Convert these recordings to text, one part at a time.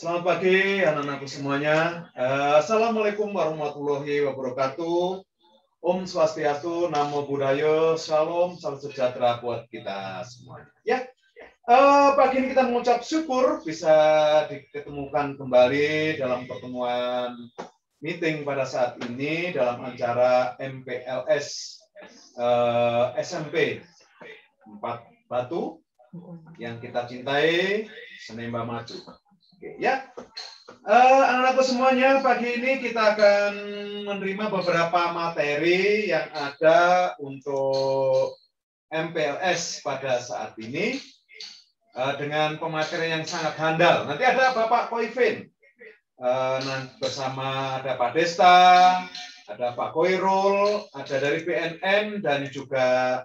Selamat pagi anak-anakku semuanya. Assalamualaikum warahmatullahi wabarakatuh. Om Swastiastu, Namo Buddhaya, Shalom, salam sejahtera buat kita semuanya. Ya, pagi ini kita mengucap syukur bisa diketemukan kembali dalam pertemuan meeting pada saat ini dalam acara MPLS SMP 4 Batu yang kita cintai, Senemba Maju. Oke, ya, anak-anakku semuanya, pagi ini kita akan menerima beberapa materi yang ada untuk MPLS pada saat ini dengan pematerian yang sangat handal. Nanti ada Bapak Koifin, bersama ada Pak Desta, ada Pak Koirul, ada dari BNN dan juga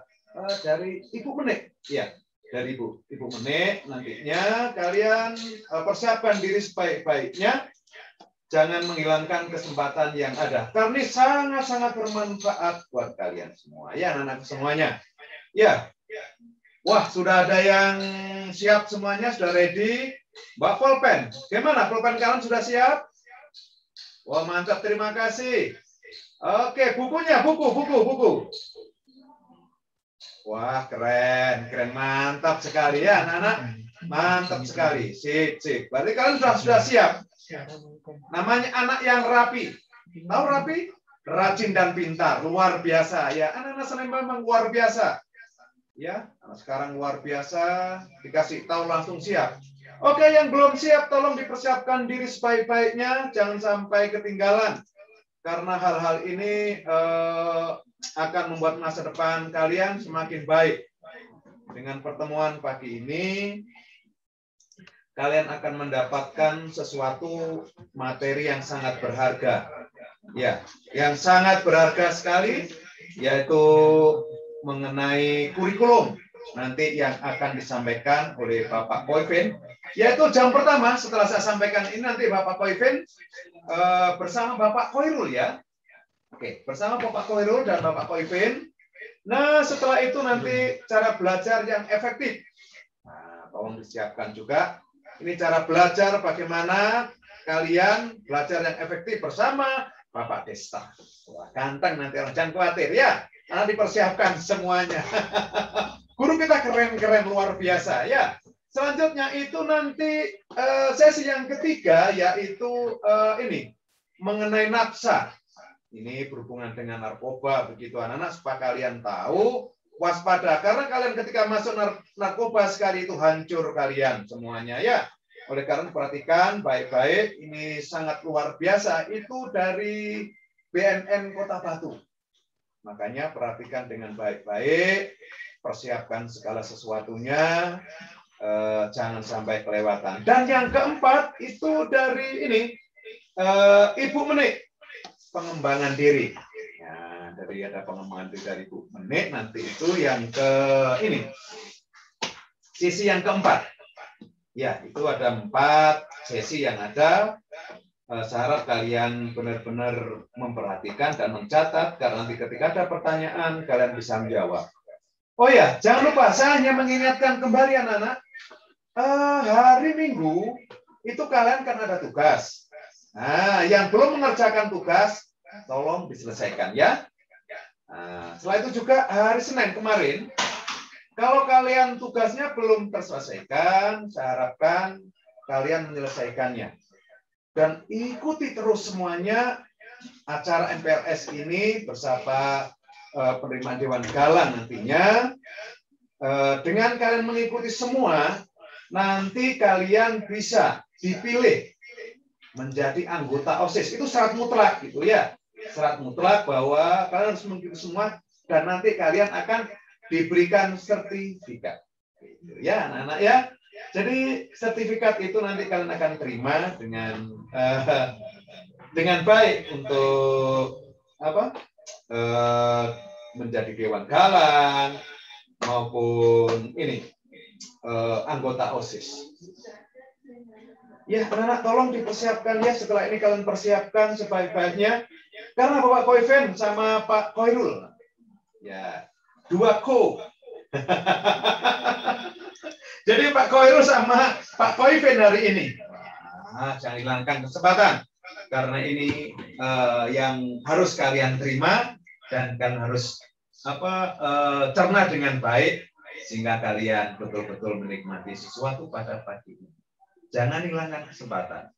dari Ibu Menik, ya. Dari Ibu Menik, nantinya kalian persiapkan diri sebaik-baiknya, jangan menghilangkan kesempatan yang ada, karena ini sangat-sangat bermanfaat buat kalian semua, ya anak-anak semuanya. Ya, wah sudah ada yang siap semuanya, sudah ready. Mbak Pulpen, gimana pulpen kalian sudah siap? Wah mantap, terima kasih. Oke, bukunya, buku. Wah, keren, mantap sekali ya, anak-anak. Mantap sekali, sip. Berarti kalian sudah siap. Namanya anak yang rapi. Tahu rapi? Rajin dan pintar, luar biasa ya. Anak-anak Senemba memang luar biasa. Ya, sekarang luar biasa, dikasih tahu langsung siap. Oke, yang belum siap tolong dipersiapkan diri sebaik-baiknya, jangan sampai ketinggalan. Karena hal-hal ini akan membuat masa depan kalian semakin baik. Dengan pertemuan pagi ini, kalian akan mendapatkan sesuatu materi yang sangat berharga. Ya, yang sangat berharga sekali, yaitu mengenai kurikulum. Nanti yang akan disampaikan oleh Bapak Koifin, yaitu jam pertama setelah saya sampaikan ini nanti Bapak Koifin bersama Bapak Koirul ya. Oke, bersama Bapak Koirul dan Bapak Koifin. Nah, setelah itu nanti cara belajar yang efektif. Nah, tolong disiapkan juga. Ini cara belajar bagaimana kalian belajar yang efektif bersama Bapak Desta. Wah, ganteng nanti orang, jangan khawatir ya. Nanti dipersiapkan semuanya. Guru kita keren-keren luar biasa ya. Selanjutnya itu nanti sesi yang ketiga yaitu ini mengenai nafsa. Ini berhubungan dengan narkoba, begitu anak-anak, supaya kalian tahu, waspada. Karena kalian ketika masuk narkoba sekali itu hancur kalian semuanya ya. Oleh karena perhatikan baik-baik, ini sangat luar biasa. Itu dari BNN Kota Batu. Makanya perhatikan dengan baik-baik, persiapkan segala sesuatunya, jangan sampai kelewatan. Dan yang keempat itu dari ini, Ibu Menik. Pengembangan diri. Ya, dari ada pengembangan diri dari Bu Menik, nanti itu yang ke ini. Sisi yang keempat. Ya, itu ada 4 sesi yang ada. Saya harap kalian benar-benar memperhatikan dan mencatat, karena nanti ketika ada pertanyaan kalian bisa menjawab. Oh ya, jangan lupa saya hanya mengingatkan kembali anak-anak, hari Minggu itu kalian kan ada tugas. Nah, yang belum mengerjakan tugas, tolong diselesaikan ya. Nah, setelah itu juga hari Senin kemarin, kalau kalian tugasnya belum terselesaikan, saya harapkan kalian menyelesaikannya. Dan ikuti terus semuanya acara MPLS ini bersama penerimaan Dewan Galang nantinya. Dengan kalian mengikuti semua, nanti kalian bisa dipilih menjadi anggota OSIS. Itu syarat mutlak gitu ya. Syarat mutlak bahwa kalian harus mengikuti semua dan nanti kalian akan diberikan sertifikat. Gitu ya, anak-anak ya. Jadi sertifikat itu nanti kalian akan terima dengan baik untuk apa? Menjadi Dewan Galang maupun ini anggota OSIS. Ya, anak-anak tolong dipersiapkan ya. Setelah ini kalian persiapkan sebaik-baiknya. Karena Bapak Koifin sama Pak Koirul. Ya, 2 ko. Jadi Pak Koirul sama Pak Koifin hari ini. Jangan hilangkan kesempatan. Karena ini yang harus kalian terima dan kalian harus cerna dengan baik sehingga kalian betul-betul menikmati sesuatu pada pagi ini. Jangan hilangkan kesempatan.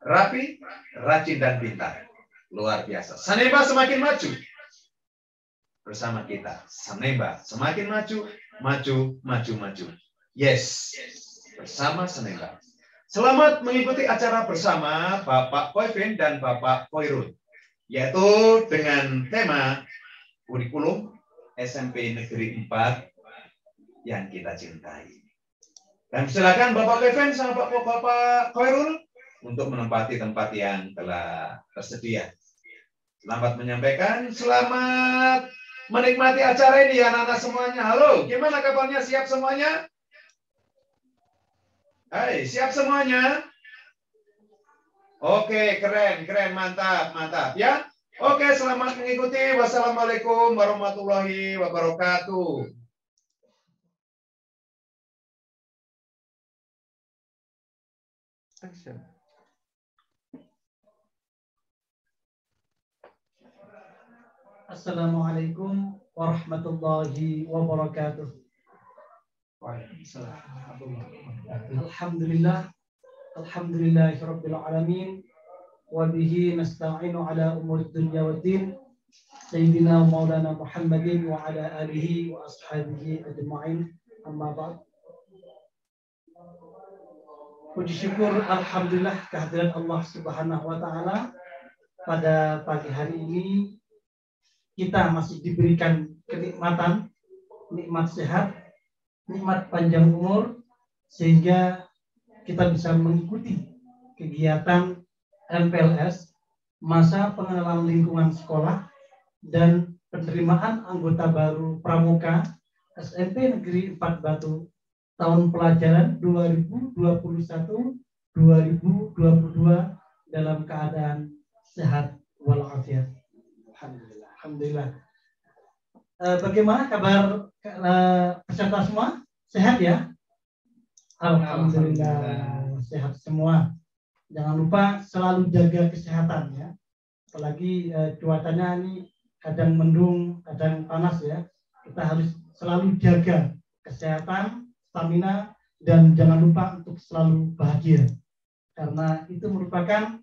Rapi, rajin dan pintar. Luar biasa. Sanemba semakin maju. Bersama kita. Sanemba semakin maju, maju. Yes. Bersama Sanemba. Selamat mengikuti acara bersama Bapak Koivin dan Bapak Koirul. Yaitu dengan tema kurikulum SMP Negeri 4 yang kita cintai. Dan silakan Bapak Koivin sama Bapak Koirul untuk menempati tempat yang telah tersedia. Selamat menyampaikan, selamat menikmati acara ini anak-anak semuanya. Halo, gimana kabarnya? Siap semuanya? Hai, siap semuanya? Oke, keren, mantap ya. Oke, selamat mengikuti. Wassalamualaikum warahmatullahi wabarakatuh. Assalamualaikum warahmatullahi wabarakatuh. Alhamdulillahirabbil alamin wa bihi nasta'inu ala umuri dunya waddin. Sayyidina Maulana Muhammadin wa ala alihi wa ashabihi ajma'in. Amma ba'd. Puji syukur alhamdulillah kehadiran Allah Subhanahu wa taala pada pagi hari ini kita masih diberikan kenikmatan, nikmat sehat, nikmat panjang umur, sehingga kita bisa mengikuti kegiatan MPLS, masa pengenalan lingkungan sekolah, dan penerimaan anggota baru Pramuka SMP Negeri 4 Batu tahun pelajaran 2021-2022 dalam keadaan sehat walafiat. Alhamdulillah. Bagaimana kabar peserta semua? Sehat ya? Alhamdulillah, sehat semua. Jangan lupa selalu jaga kesehatan ya. Apalagi cuacanya ini kadang mendung, kadang panas ya. Kita harus selalu jaga kesehatan, stamina, dan jangan lupa untuk selalu bahagia. Karena itu merupakan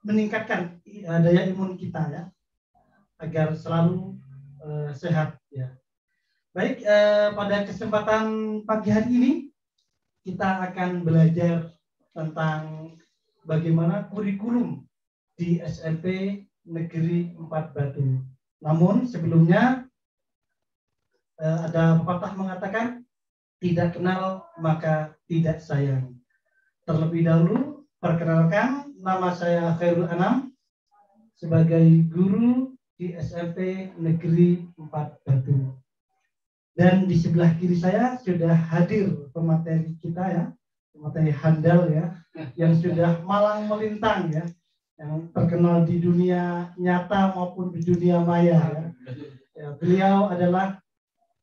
meningkatkan daya imun kita ya, agar selalu sehat ya. Baik, pada kesempatan pagi hari ini kita akan belajar tentang bagaimana kurikulum di SMP Negeri 4 Batu. Namun sebelumnya ada pepatah mengatakan tidak kenal maka tidak sayang. Terlebih dahulu perkenalkan, nama saya Khairul Anam sebagai guru di SMP Negeri 4 Batu. Dan di sebelah kiri saya sudah hadir pemateri kita ya, pemateri handal ya, yang sudah malang melintang ya, yang terkenal di dunia nyata maupun di dunia maya ya. Beliau adalah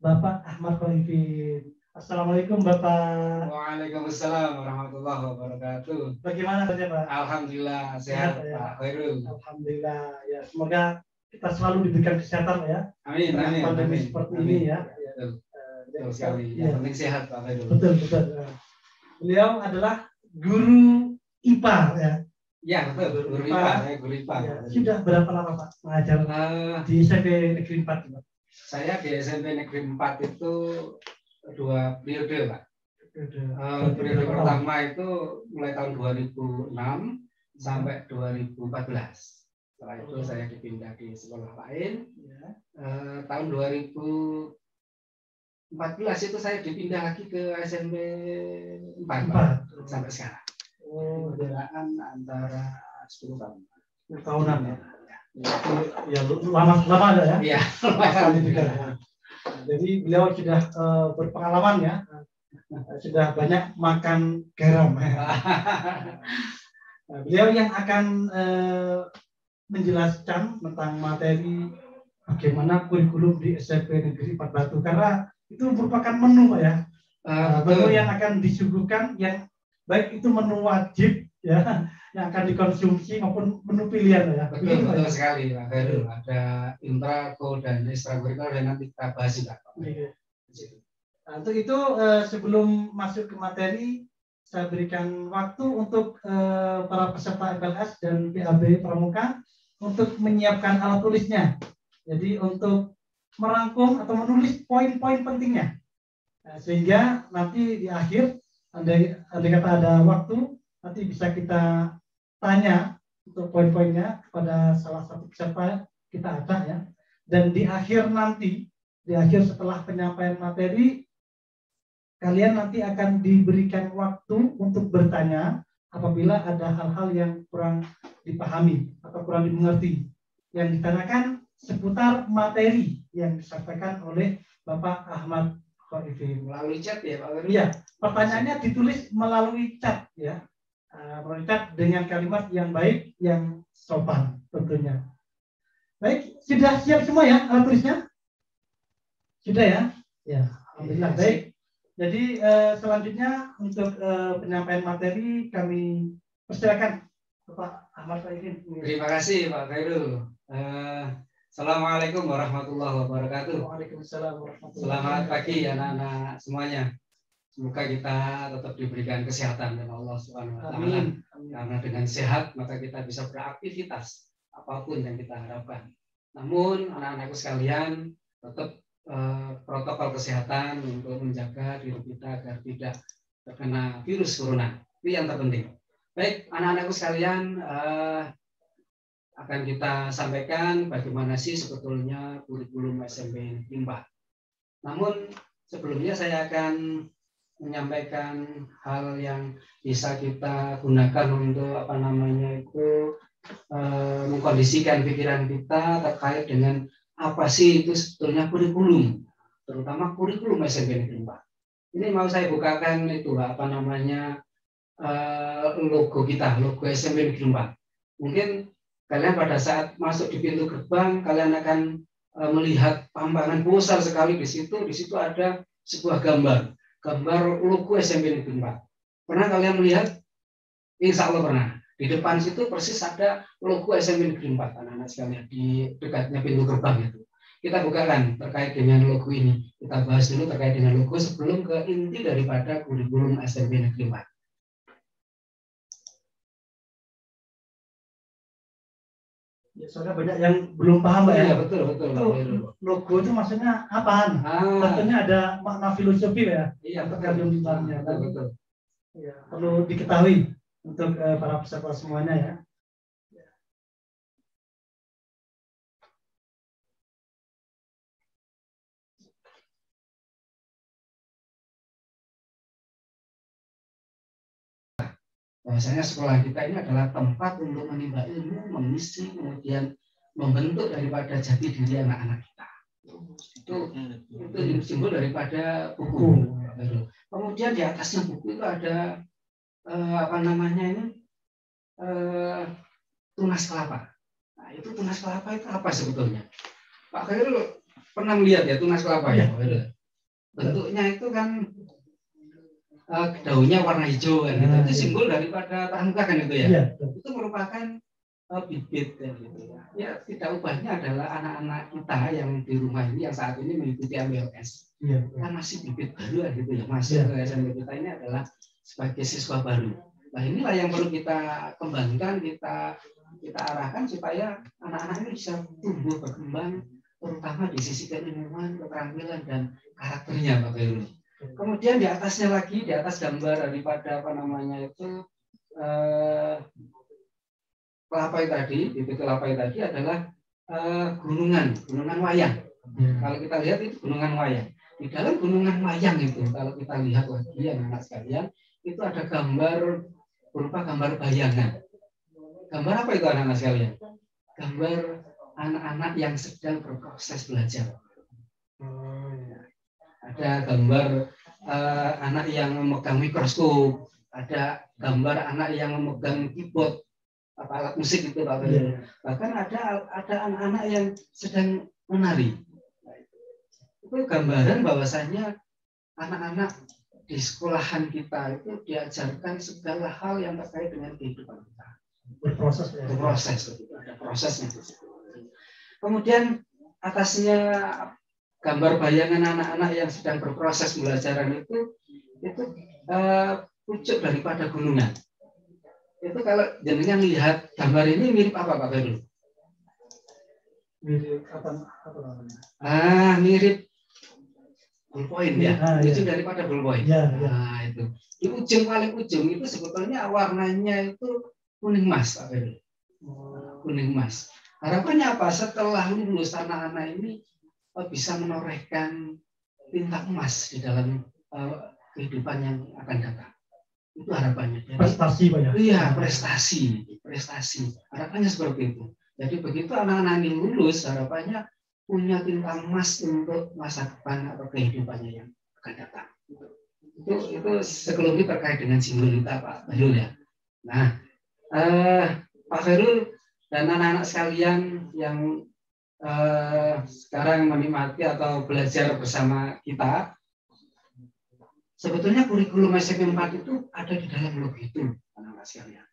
Bapak Ahmad Koivin. Assalamualaikum Bapak. Waalaikumsalam warahmatullahi wabarakatuh. Bagaimana saja Pak? Alhamdulillah sehat ya. Pak Khairul. Alhamdulillah ya, semoga kita selalu diberikan kesehatan ya. Amin. Pandemi seperti ini ya. Betul sekali. Yang penting sehat Pak Khairul. Betul. Beliau adalah guru IPA ya. Ya betul. Guru IPA. Guru IPA. Ya. Sudah berapa lama Pak mengajar di SMP Negeri 4? Saya di SMP Negeri 4 itu 2 periode Pak. Periode pertama itu mulai tahun 2006 sampai 2014. Setelah itu saya dipindah di sekolah lain. Tahun 2014 itu saya dipindah lagi ke SMP 4 sampai sekarang. Perbedaan antara 10 tahun. 10 tahunan ya. Ya lama ada ya. Iya. Jadi beliau sudah berpengalaman ya. Sudah banyak makan garam. Beliau yang akan menjelaskan tentang materi bagaimana kurikulum di SMP Negeri 4 Batu, karena itu merupakan menu Pak ya. Menu yang akan disuguhkan yang baik itu menu wajib ya yang akan dikonsumsi maupun menu pilihan ya. Betul, betul sekali Pak Khairul. Ada intraco dan ekstrakurikuler dan nanti kita bahas juga. Nah, untuk itu sebelum masuk ke materi, saya berikan waktu untuk para peserta FLS dan PAB Pramuka untuk menyiapkan alat tulisnya. Jadi untuk merangkum atau menulis poin-poin pentingnya. Nah, sehingga nanti di akhir, andai kata ada waktu, nanti bisa kita tanya untuk poin-poinnya kepada salah satu peserta kita ajak ya. Dan di akhir nanti, di akhir setelah penyampaian materi, kalian nanti akan diberikan waktu untuk bertanya apabila ada hal-hal yang kurang dipahami atau kurang dimengerti. Yang ditanyakan seputar materi yang disampaikan oleh Bapak Ahmad Khorifin. Melalui chat ya Pak Khairul? Iya, pertanyaannya ditulis melalui chat ya. Melalui chat dengan kalimat yang baik, yang sopan tentunya. Baik, sudah siap semua ya alat tulisnya? Sudah ya? Ya, alhamdulillah baik. Jadi selanjutnya untuk penyampaian materi kami persilakan Bapak Ahmad Khorifin. Terima kasih Pak Khairul. Assalamualaikum warahmatullahi wabarakatuh. Waalaikumsalam warahmatullahi wabarakatuh. Selamat pagi anak-anak semuanya. Semoga kita tetap diberikan kesehatan oleh Allah Subhanahu wa taala. Karena dengan sehat maka kita bisa beraktivitas apapun yang kita harapkan. Namun anak-anakku sekalian, tetap protokol kesehatan untuk menjaga diri kita agar tidak terkena virus corona. Itu yang terpenting. Baik, anak-anakku sekalian, akan kita sampaikan bagaimana sih sebetulnya kurikulum SMP Negeri 4. Namun sebelumnya saya akan menyampaikan hal yang bisa kita gunakan untuk mengkondisikan pikiran kita terkait dengan apa sih itu sebetulnya kurikulum, terutama kurikulum SMP Negeri 4. Ini mau saya bukakan itu logo kita, logo SMP Negeri 4. Mungkin kalian pada saat masuk di pintu gerbang kalian akan melihat pamparan besar sekali di situ. Di situ ada sebuah gambar logo SMP Negeri 4. Pernah kalian melihat? Insya Allah pernah. Di depan situ persis ada logo SMP Negeri 4, anak-anak sekalian, di dekatnya pintu gerbang itu. Kita bukakan terkait dengan logo ini. Kita bahas dulu terkait dengan logo sebelum ke inti daripada kurikulum SMP Negeri 4. Ya, soalnya banyak yang belum paham Pak ya. Iya, betul. Itu logo itu maksudnya apaan? Tentunya ada makna filosofi ya. Iya, terkandung di dalamnya. Betul. Ya, perlu diketahui untuk para peserta semuanya ya. Bahwasanya sekolah kita ini adalah tempat untuk menimba ilmu, mengisi, kemudian membentuk daripada jati diri anak-anak kita. Itu simbol daripada buku. Kemudian di atasnya buku itu ada tunas kelapa. Nah, itu tunas kelapa itu apa sebetulnya? Pak Khairul pernah melihat ya tunas kelapa ya? Bentuknya itu kan daunnya warna hijau kan gitu. Itu simbol daripada pramuka kan itu ya. Itu merupakan bibit kan gitu. Ya tidak ubahnya adalah anak-anak kita yang di rumah ini yang saat ini mengikuti MBLS. Kan masih bibit baru kan gitu ya. Masuk ke SMP kita ini adalah sebagai siswa baru. Nah inilah yang perlu kita kembangkan, kita arahkan supaya anak-anak ini bisa tumbuh berkembang, terutama di sisi keilmuan, keterampilan dan karakternya Pak Khairul. Kemudian di atasnya lagi, di atas gambar daripada kelapa tadi, bibit kelapa tadi adalah gunungan wayang. Kalau kita lihat itu gunungan wayang. Di dalam gunungan wayang itu, kalau kita lihat lagi anak-anak sekalian, itu ada gambar berupa gambar bayangan. Gambar apa itu anak-anak sekalian? Gambar anak-anak yang sedang berproses belajar. Ada gambar anak yang memegang mikroskop, ada gambar anak yang memegang keyboard, alat musik itu Pak. Bahkan ada anak-anak yang sedang menari. Itu gambaran bahwasanya anak-anak di sekolahan kita itu diajarkan segala hal yang terkait dengan kehidupan kita. Berproses ya. Berproses, begitu. Ada prosesnya. Kemudian atasnya gambar bayangan anak-anak yang sedang berproses pembelajaran itu pucuk daripada gunungan. Itu kalau jenengan lihat gambar ini mirip apa Pak Heru? Mirip apa namanya? Mirip ballpoint ya. Ujung daripada ballpoint. Ya. Nah, itu. Di ujung paling ujung itu sebetulnya warnanya itu kuning emas Pak Heru. Kuning emas. Harapannya apa? Setelah lulus anak-anak ini bisa menorehkan tinta emas di dalam kehidupan yang akan datang. Itu harapannya. Jadi, prestasi Pak ya? Iya, prestasi. Harapannya seperti itu. Jadi begitu anak-anak ini lulus, harapannya punya tinta emas untuk masa depan atau kehidupannya yang akan datang. Itu sekelumit terkait dengan simbolita Pak Khairul ya. Nah, Pak Khairul dan anak-anak sekalian yang sekarang menikmati atau belajar bersama kita, sebetulnya kurikulum SMP 4 itu ada di dalam logo itu, anak-anak sekalian.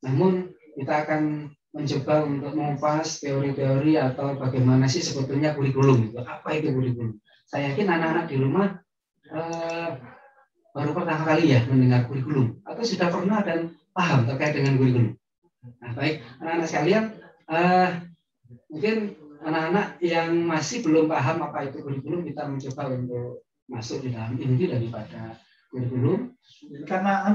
Namun kita akan mencoba untuk mengupas teori-teori atau bagaimana sih sebetulnya kurikulum itu. Apa itu kurikulum? Saya yakin anak-anak di rumah baru pertama kali ya mendengar kurikulum atau sudah pernah dan paham terkait dengan kurikulum. Nah, baik anak-anak sekalian, mungkin anak-anak yang masih belum paham apa itu kurikulum, kita mencoba untuk masuk di dalam inti daripada kurikulum. Karena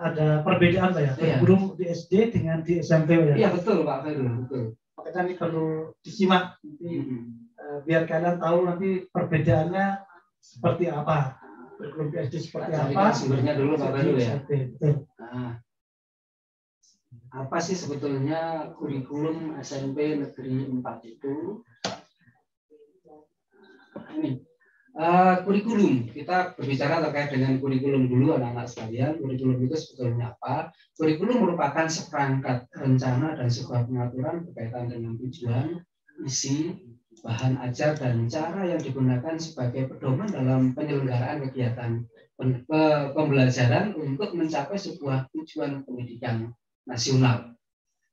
ada perbedaan Pak ya, kurikulum di SD dengan di SMP ya. Iya betul Pak Khairul, betul. Makanya ini perlu disimak nanti, biar kalian tahu nanti perbedaannya seperti apa. Kurikulum di SD seperti apa? Sumbernya dulu Pak Khairul ya. Nah, apa sih sebetulnya kurikulum SMP Negeri 4 itu? Ini. Kurikulum, kita berbicara terkait dengan kurikulum dulu anak-anak sekalian. Kurikulum itu sebetulnya apa? Kurikulum merupakan seperangkat rencana dan sebuah pengaturan berkaitan dengan tujuan, isi, bahan ajar, dan cara yang digunakan sebagai pedoman dalam penyelenggaraan kegiatan pembelajaran untuk mencapai sebuah tujuan pendidikan nasional.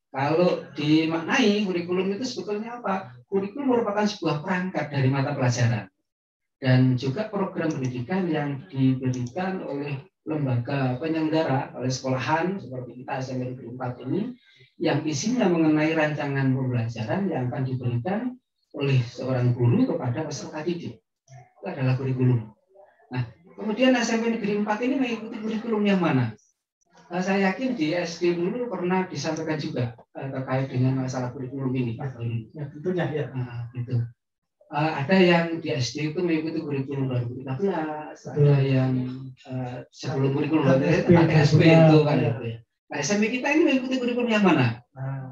Kalau dimaknai kurikulum itu sebetulnya apa? Kurikulum merupakan sebuah perangkat dari mata pelajaran dan juga program pendidikan yang diberikan oleh lembaga penyelenggara, oleh sekolahan seperti kita SMP Negeri 4 ini, yang isinya mengenai rancangan pembelajaran yang akan diberikan oleh seorang guru kepada peserta didik. Itu adalah kurikulum. Nah, kemudian SMP Negeri 4 ini mengikuti kurikulum yang mana? Saya yakin di SD dulu pernah disampaikan juga terkait dengan masalah kurikulum ini, Pak. Ya, tentunya ya. Gitu. Ada yang di SD itu mengikuti kurikulum 2013, ada yang sebelum kurikulum SMP itu kan itu ya. Nah, SMP kita ini mengikuti kurikulum yang mana?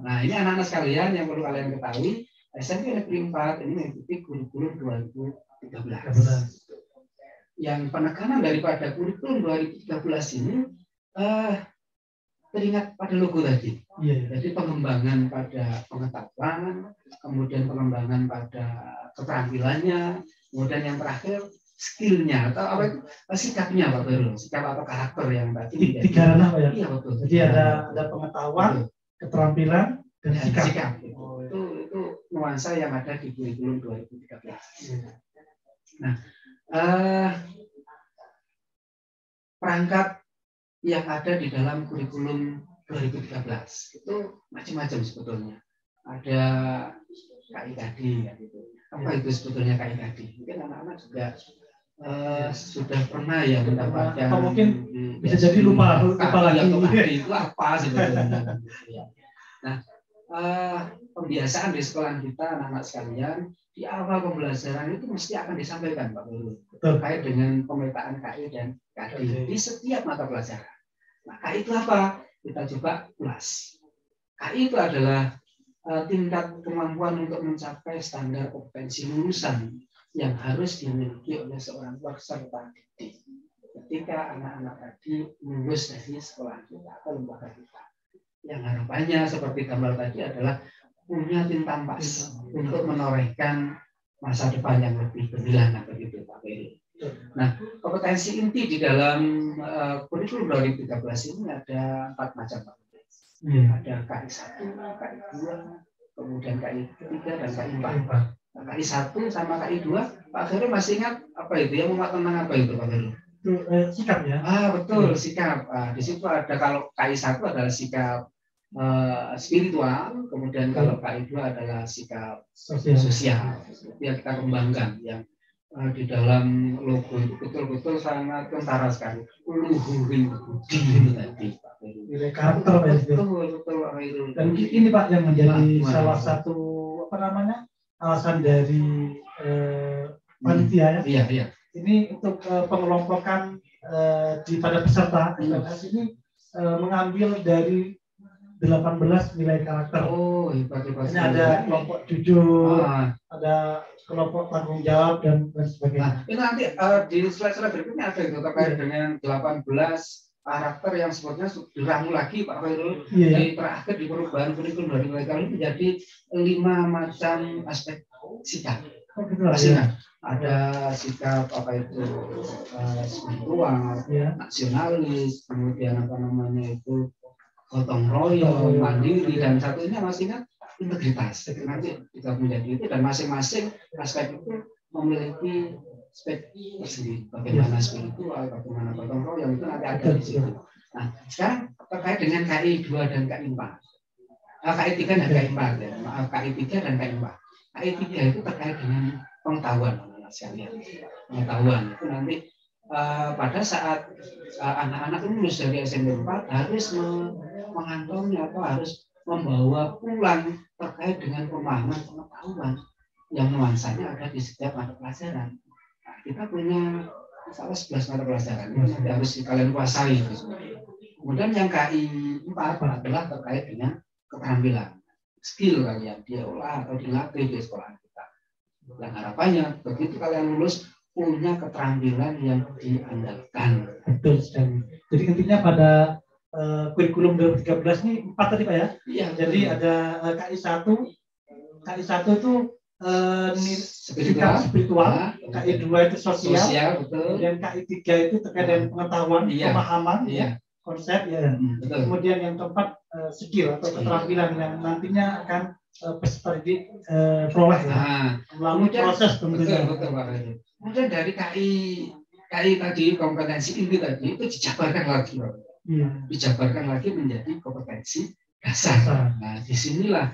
Nah, ini anak-anak sekalian yang perlu kalian ketahui, SMP Negeri 4 ini mengikuti kurikulum 2013. Yang penekanan daripada kurikulum 2013 ini teringat pada logo tadi. Jadi pengembangan pada pengetahuan, kemudian pengembangan pada keterampilannya, kemudian yang terakhir skillnya atau apa itu sikapnya Pak Heru, sikap atau karakter yang tadi. Tiga ranah Pak ya. Iya betul. Jadi ada pengetahuan, keterampilan, dan sikap. Itu nuansa yang ada di kurikulum 2013. Nah, perangkat yang ada di dalam kurikulum 2013 itu macam-macam sebetulnya. Ada KIKD ya gitu. Apa itu sebetulnya KIKD? Mungkin anak-anak juga sudah pernah ya mendapatkan. Atau mungkin bisa jadi lupa lagi. KIKD itu apa sebetulnya? Nah, pembiasaan di sekolah kita anak-anak sekalian di awal pembelajaran itu mesti akan disampaikan Pak Guru terkait dengan pemetaan KI dan KD di setiap mata pelajaran. Nah, KI itu apa? Kita coba ulas. KI itu adalah tingkat kemampuan untuk mencapai standar kompetensi lulusan yang harus dimiliki oleh seorang peserta didik ketika anak-anak tadi lulus dari sekolah kita atau lembaga kita. Yang harapannya seperti gambar tadi adalah punya tinta emas untuk menorehkan masa depan yang lebih gemilang begitu Pak Heri. Nah, kompetensi inti di dalam kurikulum 2013 ini ada 4 macam. Ada KI 1, KI 2, kemudian KI 3 dan KI 4. KI 1 sama KI 2, Pak Heru masih ingat apa itu? Yang memuat tentang apa itu Pak Heru? Itu sikap ya. Betul, sikap. Di situ ada, kalau KI 1 adalah sikap spiritual, kemudian kalau KI 2 adalah sikap sosial. Yang kita kembangkan, yang di dalam logo itu betul-betul sangat kentara sekali. Luhurin budi itu tadi Pak Heru. Karakter betul Pak Heru. Dan ini Pak yang menjadi salah satu alasan dari panitia ya. Iya. Ini untuk pengelompokan pada peserta SPNS ini mengambil dari 18 nilai karakter. Hebat. Ini ada kelompok jujur, ada kelompok tanggung jawab dan sebagainya. Ini nanti di slide-slide berikutnya ada itu terkait dengan 18 karakter yang sebetulnya diramu lagi Pak Khairul. Di terakhir di perubahan kurikulum dari mulai kali menjadi 5 macam aspek sikap. Ada sikap apa itu spiritual, nasionalis, kemudian itu gotong royong, mandiri, dan satunya masih ingat integritas. Nanti kita menjadi itu, dan masing-masing aspek itu memiliki aspek tersendiri. Bagaimana spiritual, bagaimana gotong royong itu nanti ada di situ. Nah, sekarang terkait dengan KI 2 dan KI 4. KI 3 dan KI 4 ya. Maaf, KI 3 dan KI 4. KI 3 itu terkait dengan pengetahuan sekalian. Pengetahuan itu nanti pada saat anak-anak lulus dari SMP 4 harus mengantongi atau harus membawa pulang terkait dengan pemahaman pengetahuan yang nuansanya ada di setiap mata pelajaran. Nah, kita punya salah 11 mata pelajaran itu nanti harus kalian kuasai. Kemudian yang KI 4 adalah terkait dengan keterampilan, skill kalian diolah atau dilatih di sekolah kita. Yang harapannya begitu kalian lulus punya keterampilan yang diandalkan. Betul sekali. Jadi intinya pada kurikulum 2013 ini 4 tadi Pak ya? Iya. Jadi ada KI 1. KI 1 itu spiritual, KI 2 itu sosial, betul. Kemudian KI 3 itu terkait dengan pengetahuan, pemahaman, konsep ya. Betul. Kemudian yang keempat skill atau keterampilan yang nantinya akan peserta didik peroleh melalui proses tentunya. Betul Pak. Kemudian dari KI tadi kompetensi inti tadi itu dijabarkan lagi, dijabarkan lagi menjadi kompetensi dasar. Nah, disinilah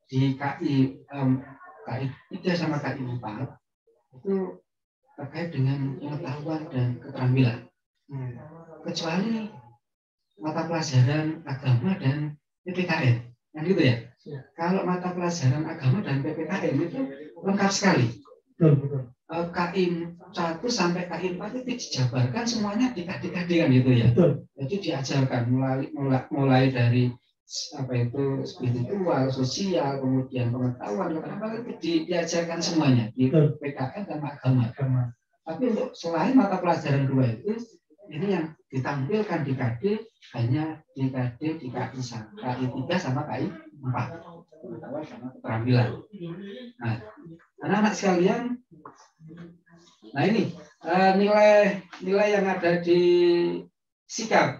di KI 3 sama KI 4 itu terkait dengan pengetahuan dan keterampilan. Kecuali mata pelajaran agama dan PPKN, kan gitu ya? Kalau mata pelajaran agama dan PPKN itu lengkap sekali. Betul. KI 1 sampai KI 4 itu dijabarkan semuanya dikasih-kasih kan gitu ya. Betul. Jadi diajarkan mulai dari apa itu spiritual, sosial, kemudian pengetahuan, itu diajarkan semuanya di PKN dan agama. Tapi untuk selain mata pelajaran 2 itu, ini yang ditampilkan di KD hanya di KD di KI 3 sama KI 4. Pengetahuan sama keterampilan. Nah, anak-anak sekalian, nah ini nilai yang ada di sikap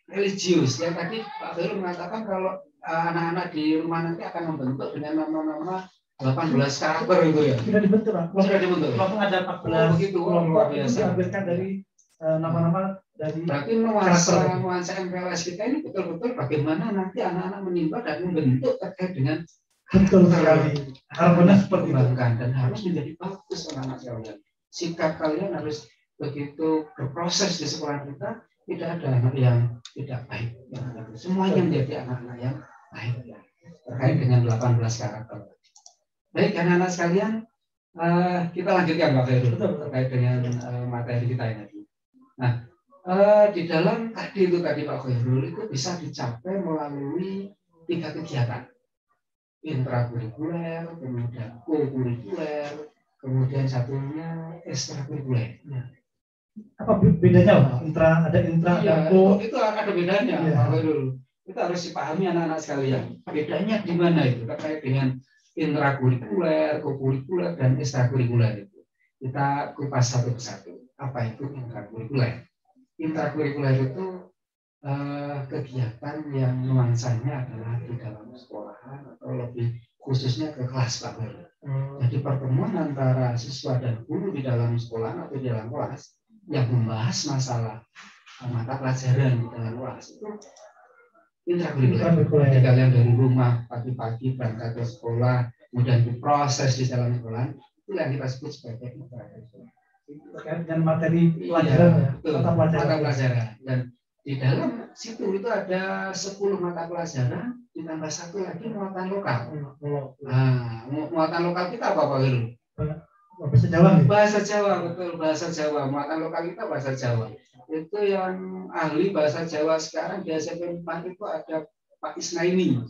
religius yang tadi Pak Heru mengatakan kalau anak-anak di rumah nanti akan membentuk dengan nama-nama 18 karakter itu ya. Sudah dibentuk Pak. Sudah dibentuk. Kelompok ada 14 begitu kelompok itu diambilkan dari nama-nama dari berarti nuansa MPLS kita ini betul-betul bagaimana nanti anak-anak menimba dan membentuk terkait dengan betul sekali. Harapannya seperti itu dan harus menjadi bagus anak-anak sekalian. Sikap kalian harus begitu berproses di sekolah kita. Tidak ada anak yang tidak baik. Semuanya menjadi anak-anak yang baik terkait dengan 18 karakter. Baik anak-anak sekalian, kita lanjutkan Pak Heru terkait dengan materi kita ini. Nah, di dalam KD itu tadi Pak Heru itu bisa dicapai melalui 3 kegiatan. Intrakurikuler, kemudian kokurikuler, kemudian satunya ekstrakurikuler. Apa bedanya Pak? Ada intra dan ko? Itu ada bedanya Pak Heru. Itu harus dipahami anak-anak sekalian. Bedanya di mana itu terkait dengan intrakurikuler, kokurikuler, dan ekstrakurikuler itu. Kita kupas satu persatu. Apa itu intrakurikuler? Intrakurikuler itu kegiatan yang nuansanya adalah di dalam sekolahan atau lebih khususnya ke kelas Pak Guru. Jadi pertemuan antara siswa dan guru di dalam sekolah atau di dalam kelas yang membahas masalah mata pelajaran di dalam kelas itu intrakurikuler. Jadi kalian dari rumah pagi-pagi berangkat ke sekolah, kemudian diproses di dalam sekolah, itu yang kita sebut sebagai intrakurikuler. Terkait dengan materi pelajaran, iya, betul, mata pelajaran. Dan di dalam situ itu ada 10 mata pelajaran ditambah satu lagi muatan lokal. Nah, muatan lokal kita apa Pak Guru? Bahasa Jawa. Bahasa Jawa, betul, bahasa Jawa. Muatan lokal kita bahasa Jawa. Itu yang ahli bahasa Jawa sekarang di SMP 4 itu ada Pak Isnaini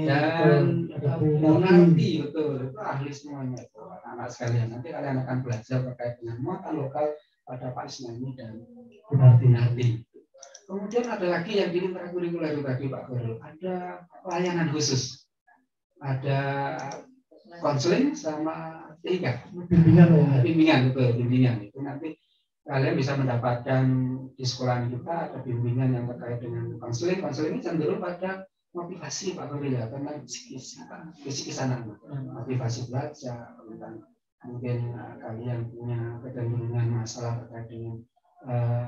dan Bu Narti, betul, itu ahli semuanya itu anak sekalian. Nanti kalian akan belajar terkait dengan muatan lokal pada Pak Isnaini dan Bu Narti. Kemudian ada lagi yang di intrakurikuler tadi Pak Guru, ada layanan khusus, ada konseling sama TIK, bimbingan, betul, bimbingan itu nanti kalian bisa mendapatkan di sekolah kita ada bimbingan yang terkait dengan konseling. Konseling ini cenderung pada motivasi Pak Guru ya, tentang psikis anak, motivasi belajar, tentang mungkin kalian punya kecenderungan masalah terkait dengan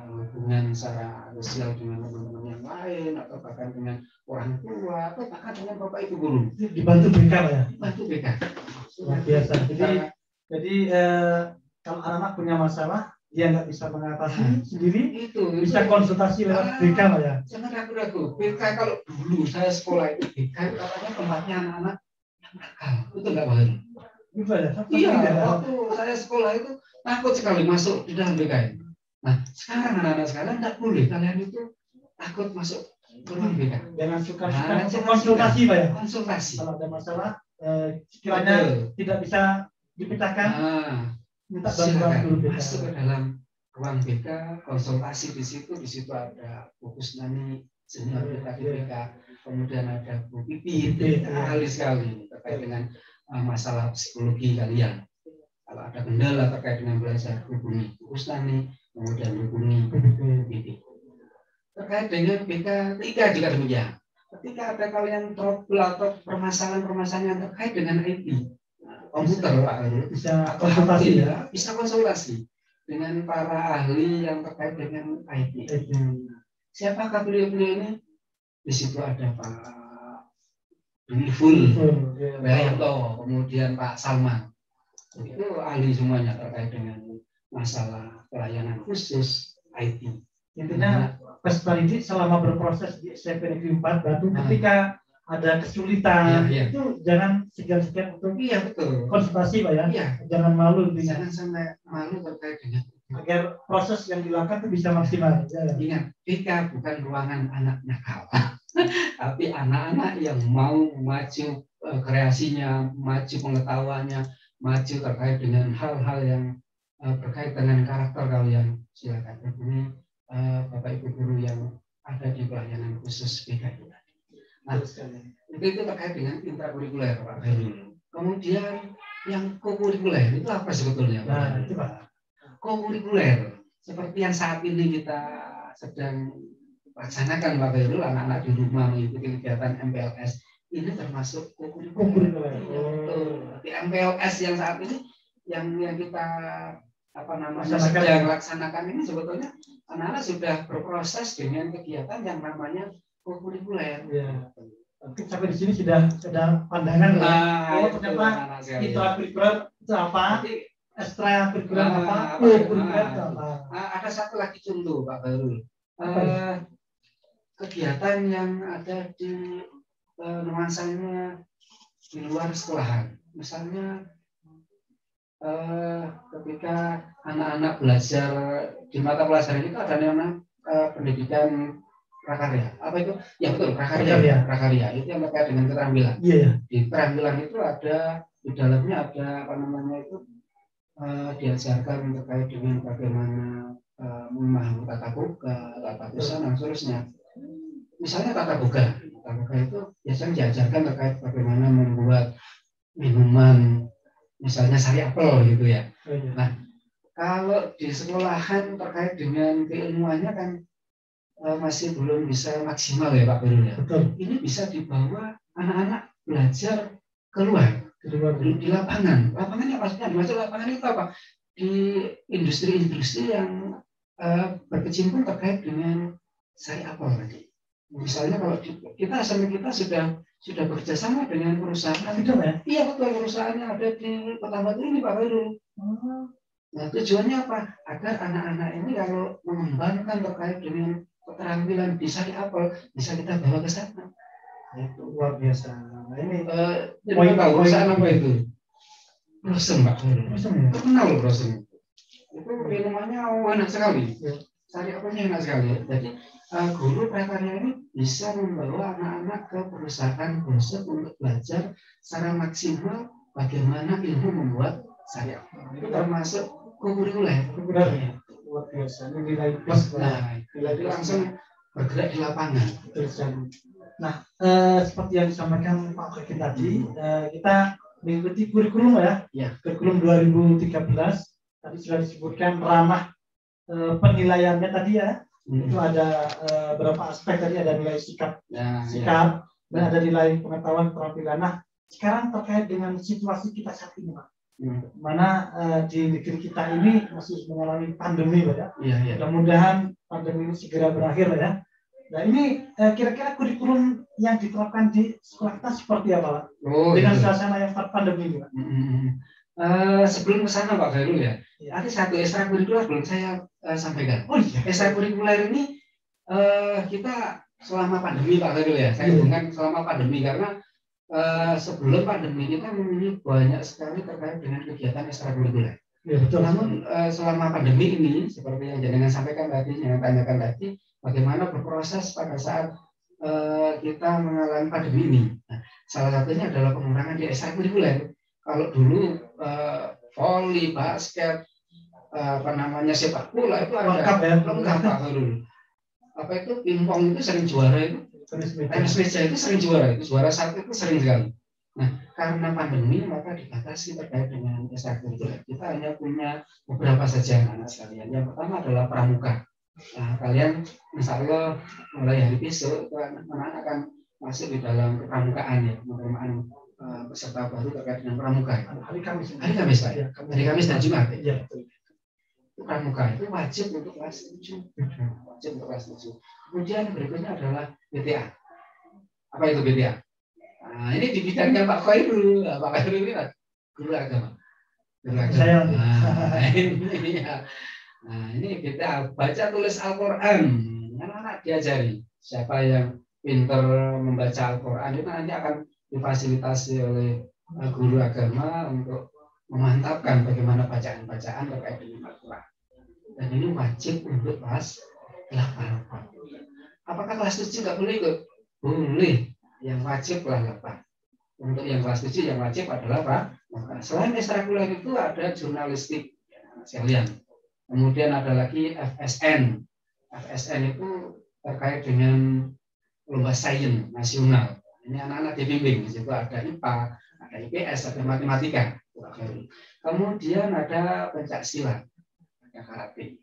hubungan secara sosial dengan teman-teman yang lain atau bahkan dengan orang tua atau bahkan dengan bapak ibu guru. Dibantu BK ya. Dibantu BK. Luar biasa. Jadi kalau anak punya masalah dia nggak bisa mengatasi sendiri, itu bisa konsultasi lewat BK ya. Jangan ragu-ragu. BK kalau dulu saya sekolah itu BK katanya tempatnya anak-anak yang nakal. Itu nggak bagus. Iya. Waktu saya sekolah itu takut sekali masuk di dalam BK. Nah, sekarang anak-anak sekarang tidak boleh. Kalian itu takut masuk ke ruang BK. Jangan suka konsultasi Pak ya. Konsultasi. Kalau ada masalah sekiranya tidak bisa dipecahkan, minta bantuan dulu BK. Masuk ke dalam ruang BK, konsultasi di situ ada Bu Kusnani, senior kita di BK, kemudian ada Bu Pipi, ahli sekali terkait dengan masalah psikologi kalian. Kalau ada kendala terkait dengan belajar, hubungi Bu Kusnani, kemudian hubungi BPP. Terkait dengan BK, TIK juga demikian. Ketika ada kalian trouble atau permasalahan-permasalahan yang terkait dengan IT, komputer Pak, bisa konsultasi ya, bisa konsultasi dengan para ahli yang terkait dengan IT. Siapakah beliau-beliau ini? Di situ ada Pak Duniful, kemudian Pak Salman. Itu ahli semuanya terkait dengan masalah pelayanan khusus IT. Intinya peserta didik selama berproses di SMP Negeri 4 Batu ketika ada kesulitan itu jangan segan-segan untuk betul. Konsultasi Pak ya. Jangan malu. Jangan sampai malu terkait dengan agar proses yang dilakukan itu bisa maksimal. Ingat, BK bukan ruangan anak nakal, tapi anak-anak yang mau maju kreasinya, maju pengetahuannya, maju terkait dengan hal-hal yang berkait dengan karakter kalian. Silakan hubungi Bapak Ibu guru yang ada di pelayanan khusus BK. Nah, itu terkait dengan intrakurikuler Pak Heru. Kemudian yang kokurikuler itu apa sebetulnya Pak? Nah, itu Pak. Kokurikuler seperti yang saat ini kita sedang laksanakan Pak Heru, anak-anak di rumah mengikuti kegiatan MPLS ini termasuk kokurikuler. Di MPLS yang saat ini yang kita sedang laksanakan ini sebetulnya anak-anak sudah berproses dengan kegiatan yang namanya kokurikuler. Ya. Sampai di sini sudah pandangan ternyata intrakurikuler itu apa, ekstrakurikuler apa, kokurikuler itu apa. Ada satu lagi contoh Pak Baru. Kegiatan yang ada di nuansanya di luar sekolahan. Misalnya ketika anak-anak belajar di mata pelajaran itu ada namanya pendidikan prakarya. Apa itu? Ya betul, prakarya. Prakarya itu yang terkait dengan keterampilan. Di keterampilan itu ada di dalamnya ada apa namanya itu diajarkan terkait dengan bagaimana memahami tata boga, tata busana dan seterusnya. Misalnya tata boga itu biasanya diajarkan terkait bagaimana membuat minuman, misalnya sari apel gitu ya. Nah, Kalau di sekolahan terkait dengan keilmuannya kan masih belum bisa maksimal ya Pak Beru ya. Betul. Ini bisa dibawa anak-anak belajar keluar di lapangan. Lapangannya maksudnya dimaksud lapangan itu apa? Di industri-industri yang berkecimpung terkait dengan sari apel tadi. Misalnya kalau kita sudah bekerja sama dengan perusahaan. Betul ya? Iya betul, perusahaan yang ada di Kota Batu ini Pak Beru. Nah tujuannya apa? Agar anak-anak ini kalau mengembangkan terkait dengan keterampilan di sari apel bisa kita bawa ke sana. Itu luar biasa. Nah, ini perusahaan apa itu? Rosen Pak. Rosen ya? Terkenal loh Rosen. Itu minumannya enak sekali. Ya. Sari apelnya enak sekali. Jadi guru prakarya ini bisa membawa anak-anak ke perusahaan Rosen untuk belajar secara maksimal bagaimana ilmu membuat sari apel. Itu termasuk kurikuler. Luar biasa. Ini nilai plus. Nah, jadi langsung bergerak di lapangan. Nah, seperti yang disampaikan Pak Fakih tadi, kita mengikuti kurikulum ya. Kurikulum 2013 tadi sudah disebutkan ranah penilaiannya tadi ya. Itu ada berapa aspek tadi, ada nilai sikap, dan ada nilai pengetahuan keterampilan. Nah, sekarang terkait dengan situasi kita saat ini Pak. Mana di negeri kita ini masih mengalami pandemi Pak ya. Mudah-mudahan pandemi ini segera berakhir ya. Nah ini kira-kira kurikulum yang diterapkan di sekolah kita seperti apa Pak? Dengan suasana yang pandemi ini Pak? Sebelum ke sana Pak Khairul ya, ada satu ekstrakurikuler belum saya sampaikan. Ekstrakurikuler ini kita selama pandemi Pak Khairul ya, saya hubungkan selama pandemi karena sebelum pandemi kita memiliki banyak sekali terkait dengan kegiatan ekstrakurikuler. Namun selama pandemi ini seperti yang jenengan sampaikan tadi, yang tanyakan tadi, bagaimana berproses pada saat kita mengalami pandemi ini. Nah, salah satunya adalah pengurangan di ekstrakurikuler. Kalau dulu voli, basket, sepak bola itu ada lengkap Pak Khairul. Apa itu pingpong itu sering juara itu. Tenis meja itu sering juara, itu juara satu itu sering sekali. Nah, karena pandemi maka dibatasi terkait dengan ekstrakurikuler. Kita hanya punya beberapa saja anak sekalian. Yang pertama adalah pramuka. Nah, kalian insya Allah mulai hari besok anak-anak akan masuk di dalam kepramukaan ya, penerimaan peserta baru terkait dengan pramuka. Hari Kamis Pak. Hari Kamis dan Jumat. Ya. Pramuka itu wajib untuk kelas 7. Wajib untuk kelas 7. Kemudian berikutnya adalah BTA. Apa itu BTA? Nah, ini di bidangnya Pak Khairul. Pak Khairul ini guru agama. Saya. Nah, ini BTA, baca tulis Al-Quran. Anak-anak diajari. Siapa yang pintar membaca Al-Quran itu nanti akan difasilitasi oleh guru agama untuk memantapkan bagaimana bacaan-bacaan terkait dengan Al-Quran. Dan ini wajib untuk kelas 8. Apakah kelas 7 nggak boleh ikut? Boleh. Yang wajib kelas 8. Untuk yang kelas 7 yang wajib adalah apa? Maka selain ekstrakurikuler itu ada jurnalistik sekalian. Kemudian ada lagi FSN. FSN itu terkait dengan lomba sains nasional. Ini anak-anak dibimbing. Di situ ada IPA, ada IPS, ada matematika. Kemudian ada pencaksilat, ada karate.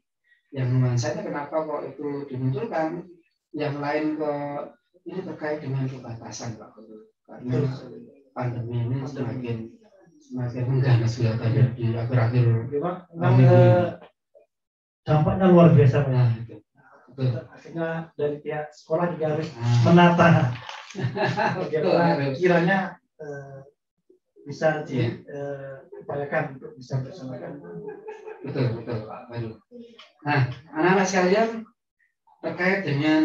Yang nuansanya kenapa kok itu dimunculkan? Yang lain kok ini terkait dengan kebatasan Pak Guru. Karena pandemi ini semakin mengganas kelihatannya di akhir-akhir. Dampaknya luar biasa Pak. Nah, akhirnya dari pihak sekolah juga harus menata bagaimana kiranya bisa diupayakan untuk bisa bersamakan. Betul Pak Bayu. Nah, anak-anak sekalian terkait dengan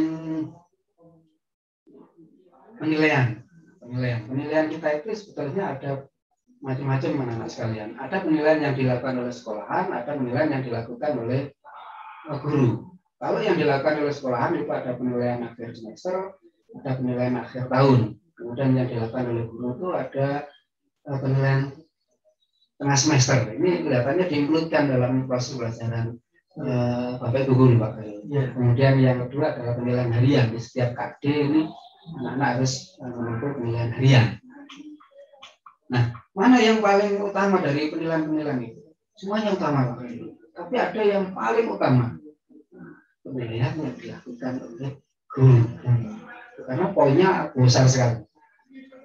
penilaian kita itu sebetulnya ada macam-macam anak-anak sekalian. Ada penilaian yang dilakukan oleh sekolahan, ada penilaian yang dilakukan oleh guru. Kalau yang dilakukan oleh sekolahan itu ada penilaian akhir semester, ada penilaian akhir tahun. Kemudian yang dilakukan oleh guru itu ada penilaian tengah semester. Ini kelihatannya diinkludkan dalam proses pelajaran Bapak Ibu guru Pak. Ya. Kemudian yang kedua adalah penilaian harian. Di setiap KD ini anak-anak harus menempuh penilaian harian. Nah, mana yang paling utama dari penilaian itu? Semuanya utama Pak. Tapi ada yang paling utama, penilaian yang dilakukan oleh guru. Karena poinnya besar sekali.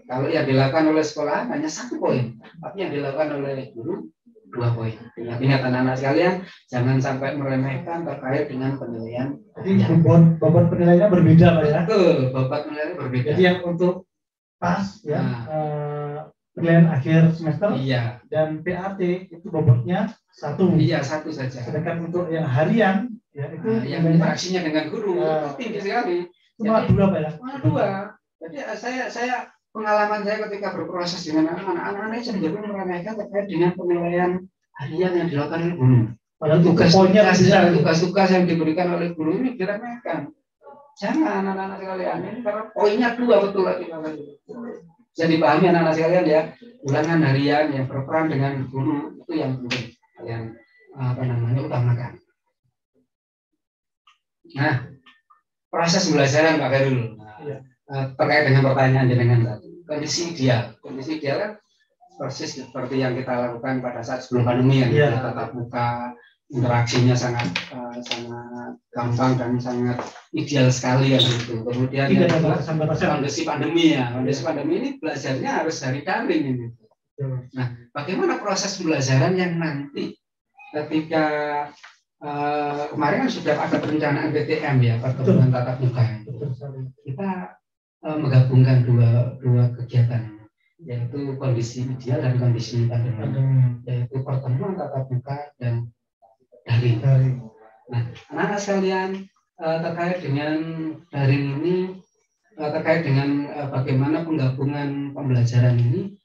Kalau yang dilakukan oleh sekolah hanya 1 poin, tapi yang dilakukan oleh guru 2 poin. Ingat anak-anak sekalian, jangan sampai meremehkan terkait dengan penilaian. Jadi bobot penilaiannya berbeda, Pak ya? Betul, bobot penilaiannya berbeda. Jadi yang untuk pas ya, penilaian akhir semester, iya. Dan PAT itu bobotnya 1. Iya, 1 saja. Sedangkan untuk yang harian, ya itu yang interaksinya dengan guru tinggi sekali. Cuma 2, Pak ya? Cuma 2. Jadi saya pengalaman saya ketika berproses dengan anak-anak ini cenderung meremehkan terkait dengan penilaian harian yang dilakukan oleh guru. Padahal tugas-tugas yang diberikan oleh guru ini diremehkan. Jangan anak-anak sekalian, ini karena poinnya 2 betul lagi. Jadi dipahami anak-anak sekalian ya, ulangan harian yang berperan dengan guru itu yang penting, yang utamakan. Nah, proses pembelajaran Pak Khairul. Terkait dengan pertanyaan jenengan tadi, kondisi ideal kan persis seperti yang kita lakukan pada saat sebelum pandemi yang tatap muka, interaksinya sangat gampang dan sangat ideal sekali yang itu. Kemudian kondisi pandemi ini belajarnya harus dari daring ini. Nah, bagaimana proses pembelajaran yang nanti ketika kemarin kan sudah ada perencanaan PTM ya, pertemuan tatap muka. Kita menggabungkan dua kegiatan, yaitu kondisi ideal dan kondisi pandemi, yaitu pertemuan tatap muka dan daring. Nah, anak-anak sekalian, terkait dengan daring ini, terkait dengan bagaimana penggabungan pembelajaran ini,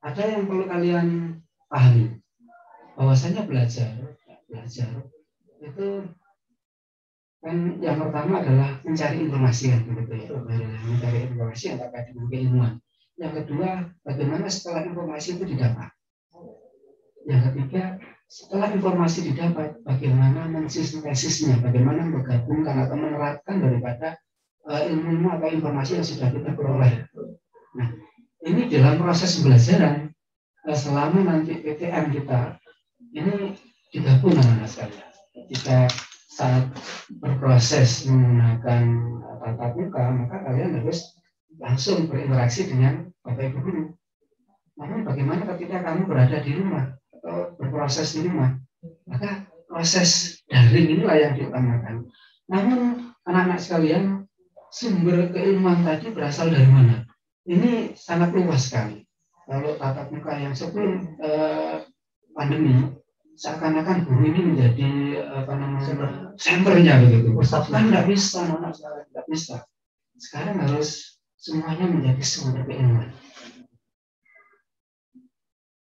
ada yang perlu kalian pahami, bahwasanya belajar itu kan yang pertama adalah mencari informasi kan begitu ya, mencari informasi yang terkait dengan keilmuan. Yang kedua, bagaimana setelah informasi itu didapat. Yang ketiga, setelah informasi didapat, bagaimana mensintesisnya, bagaimana menggabungkan atau menerapkan daripada ilmu atau informasi yang sudah kita peroleh. Nah, ini dalam proses pembelajaran selama nanti PTM kita ini digabung anak-anak sekalian. Ketika saat berproses menggunakan tatap muka, maka kalian harus langsung berinteraksi dengan Bapak Ibu guru. Namun bagaimana ketika kamu berada di rumah atau berproses di rumah, maka proses daring inilah yang diutamakan. Namun anak-anak sekalian, sumber keilmuan tadi berasal dari mana? Ini sangat luas sekali. Kalau tatap muka yang sebelum pandemi, seakan-akan guru ini menjadi senternya begitu. Kan tidak bisa, anak sekarang tidak bisa. Sekarang harus semuanya menjadi sumber keilmuan.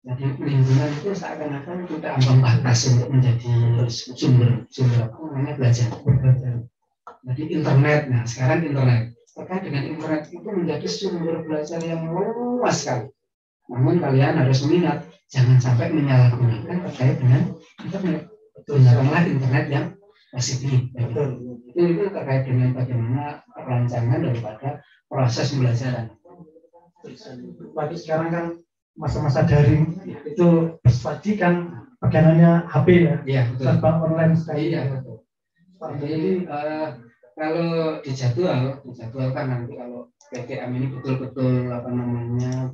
Jadi lingkungan itu seakan-akan tidak ambang batas untuk menjadi sumber apa namanya belajar. Jadi internet, nah sekarang internet. Terkait dengan internet itu menjadi sumber belajar yang luas sekali. Namun kalian harus mengingat, jangan sampai menyalahgunakan terkait dengan internet. Gunakanlah internet yang positif. Itu terkait dengan bagaimana perancangan daripada proses pembelajaran. Lagi sekarang kan masa-masa daring itu tadi kan pakaiannya HP ya, tanpa online sekali. Iya betul. Jadi kalau dijadwalkan nanti kalau PTM ini betul-betul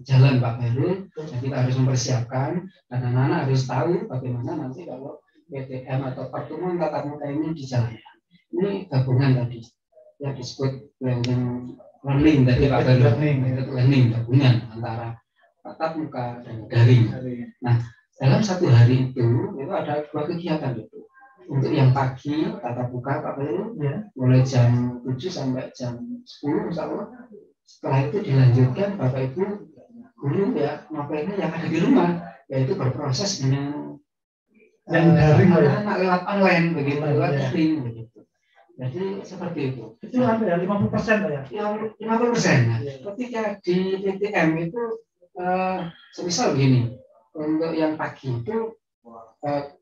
jalan Pak Khairul, jadi kita harus mempersiapkan dan anak-anak harus tahu bagaimana nanti kalau PTM atau pertemuan tatap muka ini dijalankan. Ini gabungan tadi yang disebut blending learning tadi Pak Khairul, learning gabungan antara tatap muka dan daring. Nah, dalam satu hari itu ada 2 kegiatan itu. Untuk yang pagi tatap muka Pak Khairul, mulai jam 7 sampai jam 10 insya Allah. Setelah itu dilanjutkan Bapak Ibu guru ya ngapainnya yang ada di rumah, yaitu berproses dengan anak-anak lewat online begitu, lewat daring begitu. Jadi seperti itu. Itu ada 50% ya? Ya 50%. Nah, ketika di PTM itu semisal begini, untuk yang pagi itu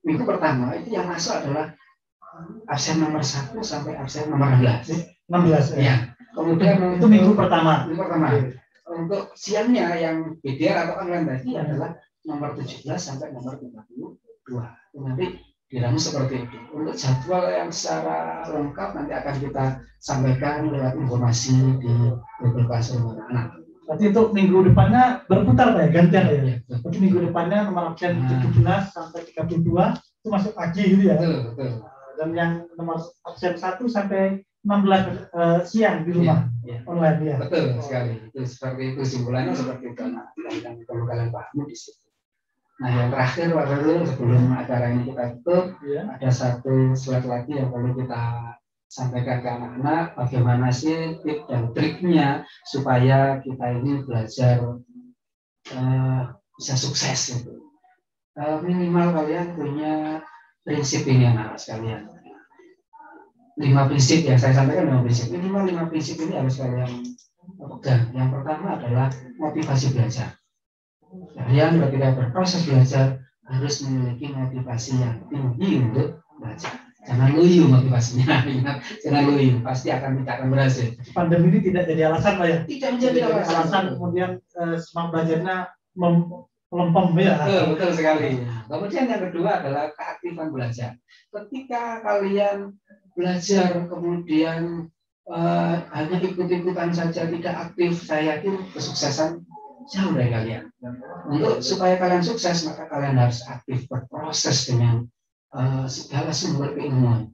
minggu pertama itu yang masuk adalah absen nomor 1 sampai absen nomor 16 ya. Kemudian itu minggu pertama. Untuk siangnya yang BDR atau online tadi adalah nomor 17 sampai nomor 32. kedua. Nanti diramu seperti itu. Untuk jadwal yang secara lengkap nanti akan kita sampaikan lewat informasi di Google Classroom anak. Berarti untuk minggu depannya berputar Pak ya, gantian ya? Berarti minggu depannya nomor absen 17 sampai 32 itu masuk pagi gitu ya? Betul. Dan yang nomor absen 1 sampai 16 siang di rumah online ya. Betul sekali. Itu seperti itu, simpulannya seperti itu. Nah, dan perlu kalian pahami di situ. Nah, yang terakhir Pak Heru, sebelum acara ini kita tutup, ada satu slide lagi yang perlu kita sampaikan ke anak-anak. Bagaimana sih tips dan triknya supaya kita ini belajar bisa sukses gitu. Minimal kalian punya prinsip ini anak-anak sekalian. 5 prinsip yang saya sampaikan, 5 prinsip. Minimal 5 prinsip ini harus kalian pegang. Yang pertama adalah motivasi belajar. Kalian ketika berproses belajar harus memiliki motivasi yang tinggi untuk belajar. Jangan loyo motivasinya, ingat, jangan loyo, pasti tidak akan berhasil. Pandemi ini tidak jadi alasan Pak ya? Tidak menjadi alasan kemudian semangat belajarnya melempem ya. Betul sekali. Kemudian yang kedua adalah keaktifan belajar. Ketika kalian belajar kemudian hanya ikut-ikutan saja, tidak aktif, saya yakin kesuksesan jauh dari kalian. Untuk supaya kalian sukses, maka kalian harus aktif berproses dengan segala sumber keilmuan.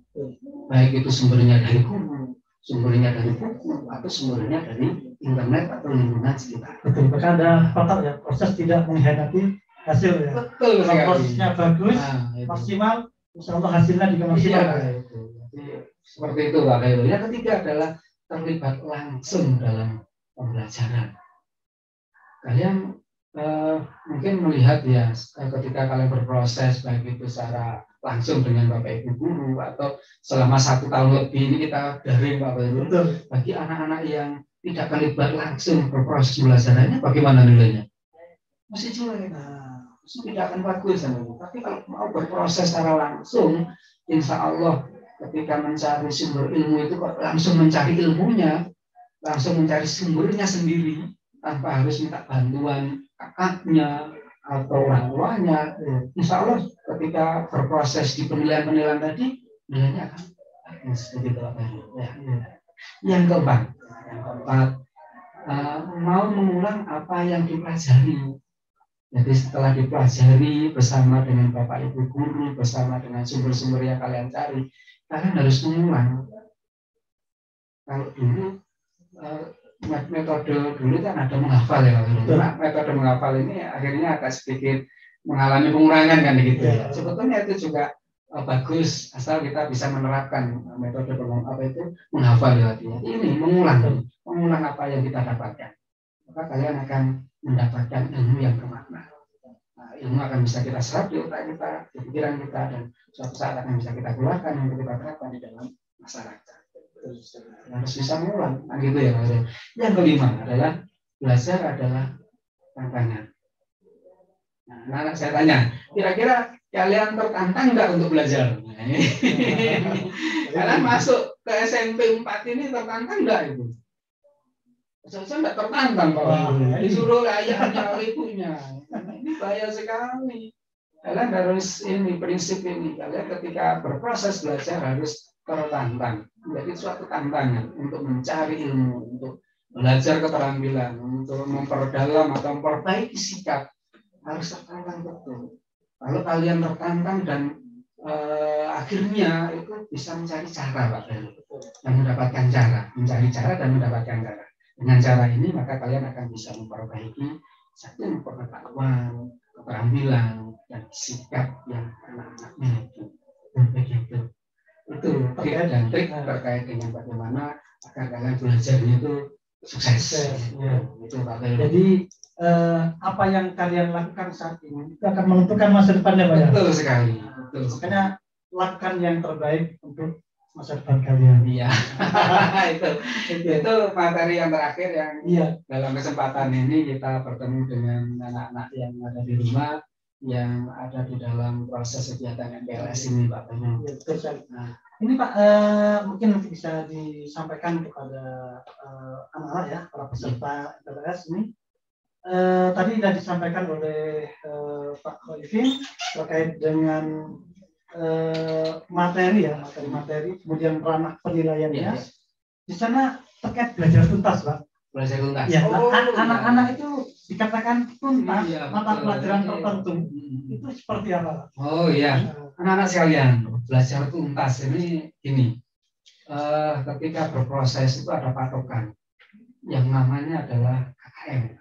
Baik itu sumbernya dari guru, sumbernya dari buku, atau sumbernya dari internet atau lingkungan sekitar. Betul, maka ada kata ya, proses tidak mengkhianati hasil ya. Betul sekali. Kalau prosesnya bagus, maksimal, insya Allah hasilnya juga maksimal. Seperti itu Pak Heru. Yang ketiga adalah terlibat langsung dalam pembelajaran. Kalian mungkin melihat ya ketika kalian berproses baik itu secara langsung dengan Bapak Ibu guru atau selama 1 tahun lebih ini kita daring Pak Heru. Bagi anak-anak yang tidak terlibat langsung berproses belajarannya, bagaimana nilainya? Masih jelek. Masih tidak akan bagus. Tapi kalau mau berproses secara langsung, insya Allah ketika mencari sumber ilmu itu langsung mencari ilmunya, langsung mencari sumbernya sendiri tanpa harus minta bantuan kakaknya atau orang tuanya. Insya Allah ketika berproses di penilaian tadi, nilainya akan begitu. Yang keempat, mau mengulang apa yang dipelajari. Jadi setelah dipelajari bersama dengan Bapak Ibu guru, bersama dengan sumber-sumber yang kalian cari, kalian harus mengulang. Kalau dulu metode dulu kan ada menghafal ya, metode menghafal ini akhirnya agak sedikit mengalami pengurangan kan gitu ya. Sebetulnya itu juga bagus asal kita bisa menerapkan metode menghafal ya. Ini mengulang apa yang kita dapatkan, maka kalian akan mendapatkan ilmu yang bermakna. Ilmu akan bisa kita serap di otak kita, di pikiran kita, dan suatu saat akan bisa kita keluarkan untuk kita terapkan di dalam masyarakat. Harus bisa mengulang, gitu ya. Yang kelima adalah belajar adalah tantangan. Nah, anak saya tanya, kira-kira kalian tertantang nggak untuk belajar? Kalian masuk ke SMP 4 ini tertantang nggak itu? Saya nggak tertantang Pak. Disuruh ayahnya, ibunya. Ini bahaya sekali. Kalian harus ini prinsip ini. Kalian ketika berproses belajar harus tertantang. Jadi suatu tantangan untuk mencari ilmu, untuk belajar keterampilan, untuk memperdalam atau memperbaiki sikap, harus tertantang betul. Kalau kalian tertantang dan akhirnya itu bisa mencari cara Pak dan mendapatkan cara, mencari cara dan mendapatkan cara. Dengan cara ini maka kalian akan bisa memperbaiki satu pengetahuan, keterampilan dan sikap yang anak-anak miliki. Begitu. Itu trik dan trik terkait dengan bagaimana agar kalian belajarnya itu sukses. Itu Pak Heru. Jadi apa yang kalian lakukan saat ini itu akan menentukan masa depannya Pak ya? Betul sekali. Makanya lakukan yang terbaik untuk masa depan kalian. Iya. itu materi yang terakhir yang dalam kesempatan ini kita bertemu dengan anak-anak yang ada di rumah, yang ada di dalam proses kegiatan MPLS ini Pak Heru. Nah, ini Pak mungkin bisa disampaikan kepada anak-anak ya, para peserta MPLS ini. Tadi sudah disampaikan oleh Pak Khoifin terkait dengan materi ya, materi, kemudian ranah penilaiannya. Di sana terkait belajar tuntas, Pak. Belajar tuntas. Ya, anak-anak itu dikatakan tuntas mata pelajaran tertentu. Itu seperti apa, Pak? Oh iya, anak-anak sekalian, belajar tuntas ini ketika berproses itu ada patokan yang namanya adalah KKM,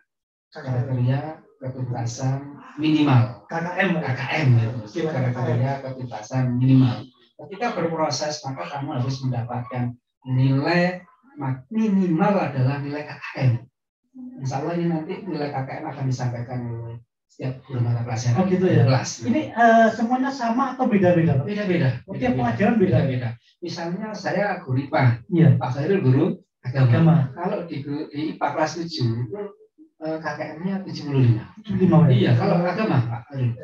kriteria ketuntasan minimal. KKM itu kriteria ketuntasan minimal. Ketika berproses maka kamu harus mendapatkan nilai minimal adalah nilai KKM. Insya Allah ini nanti nilai KKM akan disampaikan oleh setiap guru mata pelajaran. Oh gitu ya. Kelas. Ini semuanya sama atau beda-beda? Beda-beda. Tiap pelajaran beda-beda. Misalnya saya guru IPA, ya. Pak Khairul guru agama. Kalau di IPA kelas 7 itu KKM-nya 75. 75 ya? Iya, kalau agama Pak Khairul.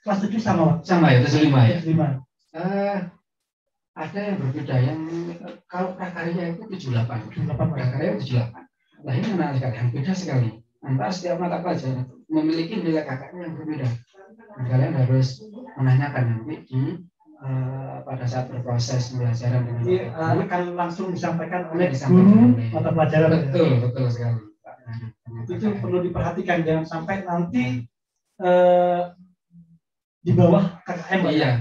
Kelas 7 sama Pak? Sama ya, 75 ya. 75. Ada yang berbeda, yang kalau prakarya itu 78. Prakarya 78. Nah ini anak sekali, yang beda sekali. Antara setiap mata pelajaran memiliki nilai KKM yang berbeda. Dan kalian harus menanyakan nanti pada saat berproses pembelajaran dengan akan langsung disampaikan oleh guru mata pelajaran. Betul sekali. Itu perlu diperhatikan, jangan sampai nanti di bawah KKM. Iya.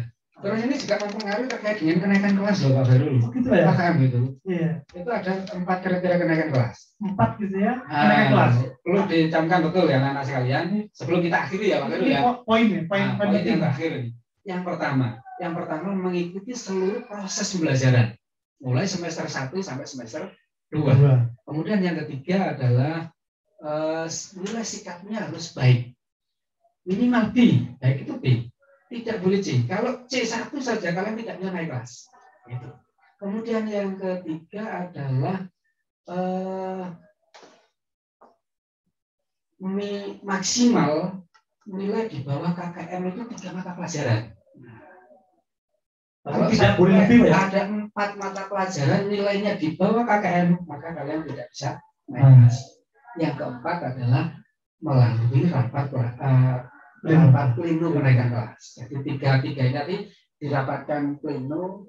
Terus ini juga mempengaruhi terkait dengan kenaikan kelas loh Pak Khairul. Gitu ya. KKM itu. Iya. Itu ada 4 kriteria kenaikan kelas. 4 gitu ya. Kenaikan kelas. Perlu dicamkan betul ya anak-anak sekalian. Sebelum kita akhiri ya Pak Khairul ya. Poin yang terakhir ini. Yang pertama mengikuti seluruh proses pembelajaran. Mulai semester 1 sampai semester 2. Kemudian yang ketiga adalah nilai sikapnya harus baik. Minimal B, baik itu B. Tidak boleh C. Kalau C1 saja kalian tidak bisa naik kelas. Gitu. Kemudian yang ketiga adalah maksimal nilai di bawah KKM itu 3 mata pelajaran. Kalau tidak boleh lebih ya? Ada 4 mata pelajaran nilainya di bawah KKM, maka kalian tidak bisa naik kelas. Yang keempat adalah melalui rapat pleno kenaikan kelas. Jadi 3 ini nanti dirapatkan pleno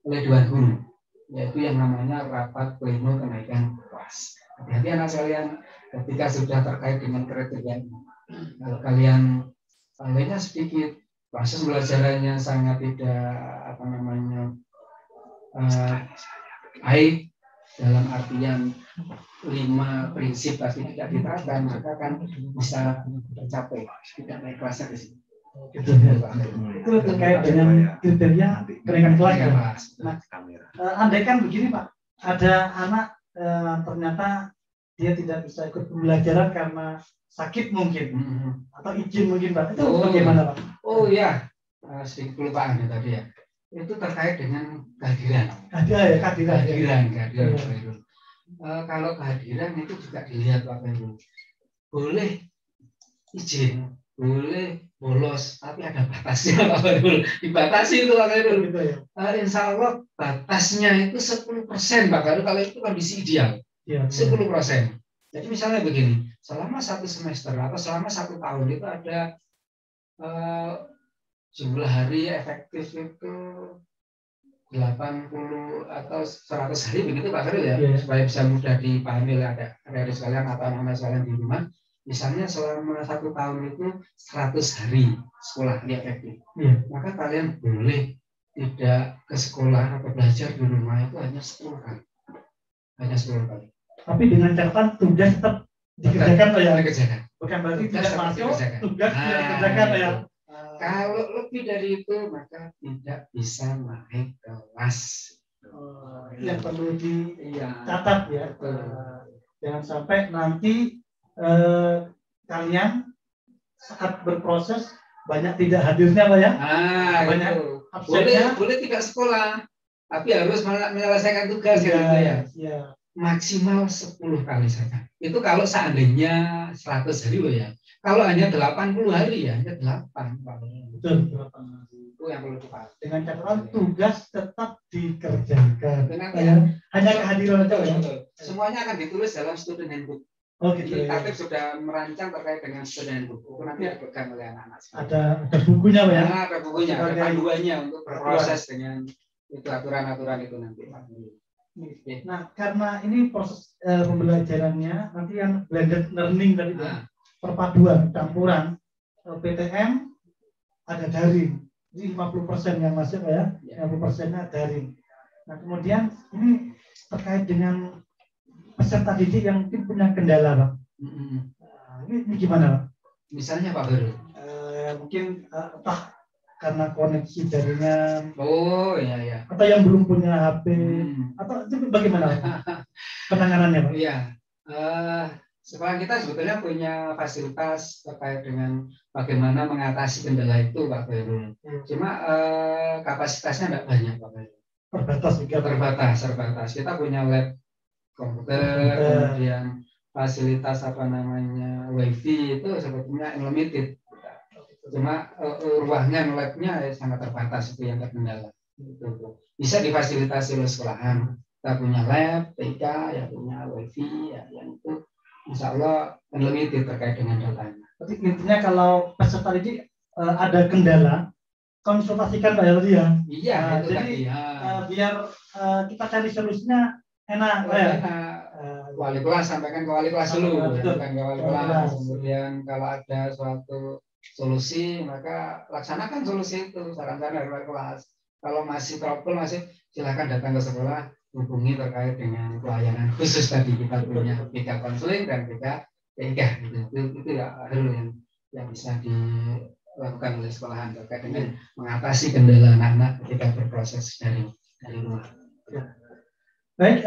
oleh Dewan Guru, yaitu yang namanya rapat pleno kenaikan kelas. Hati-hati anak sekalian ketika sudah terkait dengan kriteria ini. Kalau kalian lainnya sedikit, proses pembelajarannya sangat tidak baik dalam artian 5 prinsip pasti tidak diterapkan, maka kan bisa tercapai tidak naik kelasnya di sini. Itu terkait dengan kriteria kenaikan kelas. Nah, andaikan begini Pak, ada anak ternyata dia tidak bisa ikut pembelajaran karena sakit mungkin atau izin mungkin Pak, itu bagaimana Pak? Oh ya, sedikit kelupaan ya tadi ya. Itu terkait dengan kehadiran. Kehadiran. Kalau kehadiran itu juga dilihat Pak Khairul. Boleh izin, boleh bolos, tapi ada batasnya Pak Khairul. Dibatasi itu Pak Khairul. Insya Allah batasnya itu 10% Pak Khairul kalau itu kondisi ideal. 10%. Jadi misalnya begini, selama 1 semester atau selama 1 tahun itu ada jumlah hari efektif itu 80 atau 100 hari begitu Pak Khairul ya, supaya bisa mudah dipahami oleh adik-adik sekalian atau anak-anak sekalian di rumah. Misalnya selama 1 tahun itu 100 hari sekolah dia efektif. Maka kalian boleh tidak ke sekolah atau belajar di rumah itu hanya 10 kali. Hanya 10 kali. Tapi dengan catatan tugas tetap dikerjakan ya. Bukan berarti tidak masuk, tugas tidak dikerjakan ya. Kalau lebih dari itu maka tidak bisa naik kelas. Yang perlu dicatat ya. Jangan sampai nanti kalian saat berproses banyak tidak hadirnya Pak ya. Banyak boleh tidak sekolah, tapi harus menyelesaikan tugas gitu ya. Maksimal 10 kali saja. Itu kalau seandainya 100 hari loh ya. Kalau hanya 80 hari ya hanya 8. Betul, 8 hari. Itu yang perlu dipahami. Dengan catatan tugas tetap dikerjakan. Hanya kehadiran saja ya. Semuanya akan ditulis dalam student handbook. Oh gitu. Jadi Tatib sudah merancang terkait dengan student book. Itu nanti dipegang oleh anak-anak sekolah. Ada bukunya Pak ya? Nah, ada bukunya, ada panduannya untuk berproses dengan itu aturan-aturan itu nanti. Nah, karena ini proses pembelajarannya nanti yang blended learning tadi perpaduan campuran PTM ada daring. Jadi 50% yang masuk ya, 50%-nya daring. Nah, kemudian ini terkait dengan peserta didik yang mungkin punya kendala, Pak. Nah, ini gimana, Pak? Misalnya Pak Heru? Mungkin entah karena koneksi jaringan. Oh iya. Atau yang belum punya HP. Atau itu bagaimana, Pak? Penanganannya, Pak? Iya. Sekolah kita sebetulnya punya fasilitas terkait dengan bagaimana mengatasi kendala itu, Pak Heru. Cuma kapasitasnya tidak banyak, Pak Heru. Terbatas. Kita punya lab komputer, kemudian fasilitas wifi itu sebetulnya unlimited. Cuma ruangan labnya sangat terbatas, itu yang terkendala. Bisa difasilitasi oleh sekolahan. Kita punya lab, TK, ya punya wifi, ya yang itu insya Allah unlimited terkait dengan datanya. Tapi intinya kalau peserta didik ada kendala, konsultasikan Pak Heru ya. Iya, itu jadi biar kita cari solusinya enak, Pak ya. Wali kelas sampaikan ke wali kelas dulu, bukan ke wali kelas. Kemudian kalau ada suatu solusi maka laksanakan solusi itu, saran-saran dari wali kelas. Kalau masih trouble silakan datang ke sekolah, hubungi terkait dengan pelayanan khusus tadi. Kita punya BK konseling dan BK TK itu ya yang bisa dilakukan oleh sekolahan terkait dengan mengatasi kendala anak-anak ketika berproses dari rumah. Baik,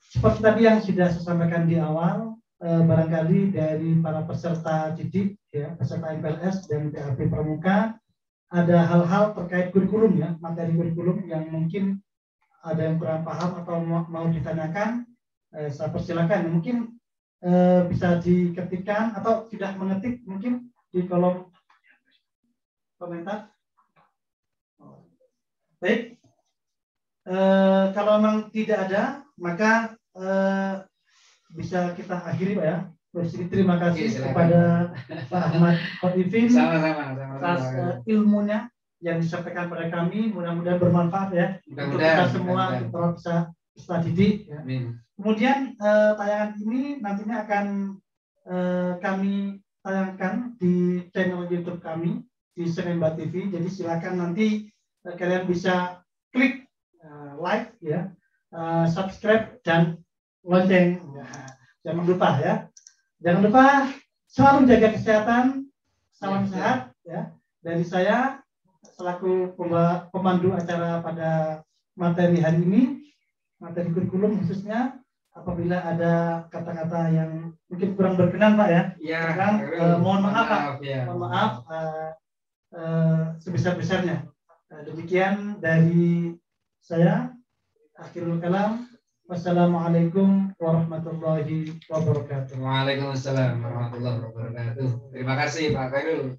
seperti tadi yang sudah saya sampaikan di awal, barangkali dari para peserta didik, ya, peserta MPLS dan PAP Pramuka, ada hal-hal terkait kurikulum ya, materi kurikulum yang mungkin ada yang kurang paham atau mau ditanyakan, saya persilakan. Mungkin bisa diketikkan atau sudah mengetik mungkin di kolom komentar. Baik. Kalau memang tidak ada, maka bisa kita akhiri Pak ya. Terima kasih kepada Pak Ahmad Khotifin atas ilmunya yang disampaikan pada kami. Mudah-mudahan bermanfaat ya untuk kita semua, untuk para peserta didik. Ya. Kemudian tayangan ini nantinya akan kami tayangkan di channel YouTube kami di Senemba TV. Jadi silakan nanti kalian bisa klik like ya, subscribe dan lonceng. Jangan lupa ya. Jangan lupa selalu jaga kesehatan. Salam sehat ya. Dari saya selaku pemandu acara pada materi hari ini, materi kurikulum khususnya. Apabila ada kata-kata yang mungkin kurang berkenan Pak ya, mohon maaf Pak. Mohon maaf sebesar-besarnya. Demikian dari saya. Akhirul kalam. Wassalamualaikum warahmatullahi wabarakatuh. Waalaikumsalam warahmatullahi wabarakatuh. Terima kasih Pak Khairul.